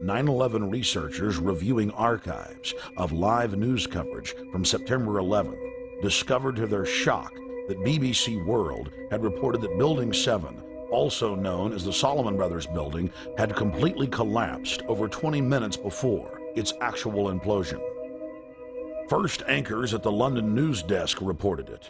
9/11 researchers reviewing archives of live news coverage from September 11th discovered to their shock that BBC World had reported that Building 7, also known as the Salomon Brothers building, had completely collapsed over 20 minutes before its actual implosion. First anchors at the London news desk reported it.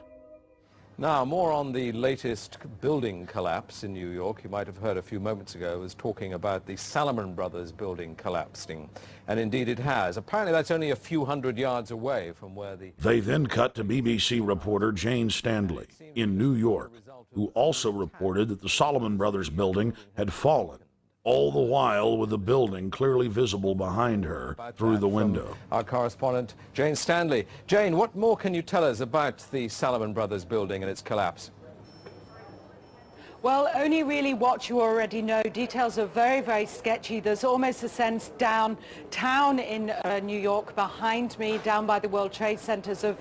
Now, more on the latest building collapse in New York. You might have heard a few moments ago I was talking about the Salomon Brothers building collapsing. And indeed it has. Apparently that's only a few hundred yards away from where the... They then cut to BBC reporter Jane Stanley in New York, who also reported that the Salomon Brothers building had fallen, all the while with the building clearly visible behind her through the window. Our correspondent, Jane Stanley. Jane, what more can you tell us about the Salomon Brothers building and its collapse? Well, only really what you already know. Details are very, very sketchy. There's almost a sense downtown in New York behind me, down by the World Trade Centers, of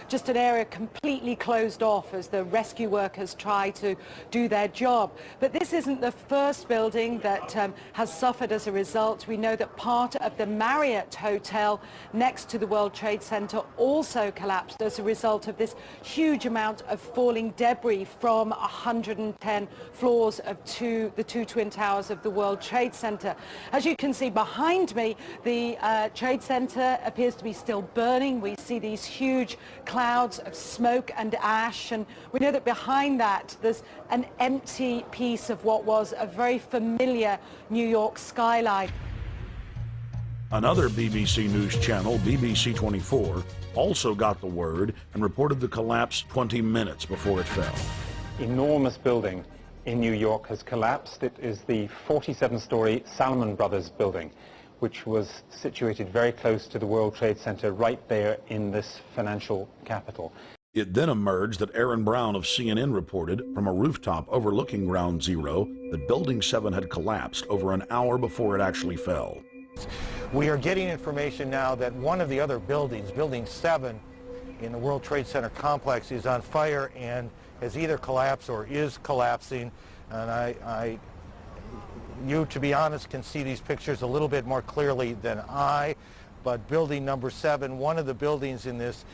just an area completely closed off as the rescue workers try to do their job. But this isn't the first building that has suffered as a result. We know that part of the Marriott Hotel next to the World Trade Center also collapsed as a result of this huge amount of falling debris from 110 floors of the two twin towers of the World Trade Center. As you can see behind me, the Trade Center appears to be still burning. We see these huge clouds of smoke and ash, and we know that behind that there's an empty piece of what was a very familiar New York skyline. Another BBC News channel, BBC 24, also got the word and reported the collapse 20 minutes before it fell. Enormous building in New York has collapsed. It is the 47-story Salomon Brothers building, which was situated very close to the World Trade Center right there in this financial capital. It then emerged that Aaron Brown of CNN reported from a rooftop overlooking Ground Zero that Building 7 had collapsed over an hour before it actually fell. We are getting information now that one of the other buildings, Building 7 in the World Trade Center complex, is on fire and has either collapsed or is collapsing. And you, to be honest, can see these pictures a little bit more clearly than I. But building number 7, one of the buildings in this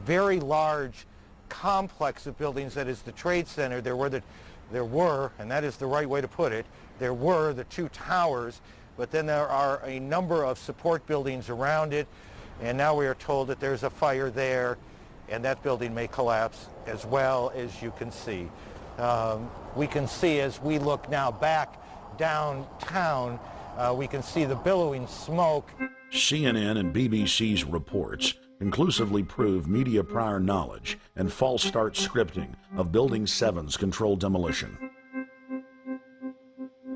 very large complex of buildings that is the Trade Center, there were, and that is the right way to put it, there were the two towers, but then there are a number of support buildings around it, and now we are told that there's a fire there, and that building may collapse as well, as you can see. We can see as we look now back downtown, we can see the billowing smoke. CNN and BBC's reports conclusively prove media prior knowledge and false start scripting of Building 7's controlled demolition.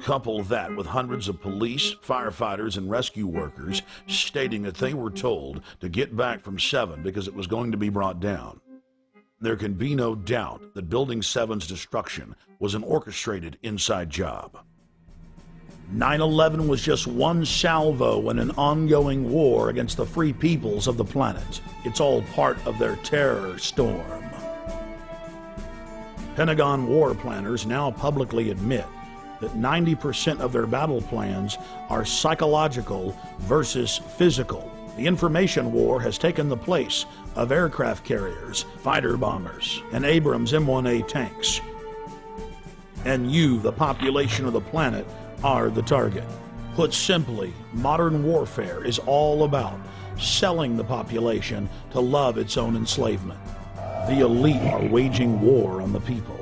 Couple that with hundreds of police, firefighters, and rescue workers stating that they were told to get back from 7 because it was going to be brought down. There can be no doubt that Building 7's destruction was an orchestrated inside job. 9/11 was just one salvo in an ongoing war against the free peoples of the planet. It's all part of their terror storm. Pentagon war planners now publicly admit that 90% of their battle plans are psychological versus physical. The information war has taken the place of aircraft carriers, fighter bombers, and Abrams M1A tanks. And you, the population of the planet, are the target. Put simply, modern warfare is all about selling the population to love its own enslavement. The elite are waging war on the people.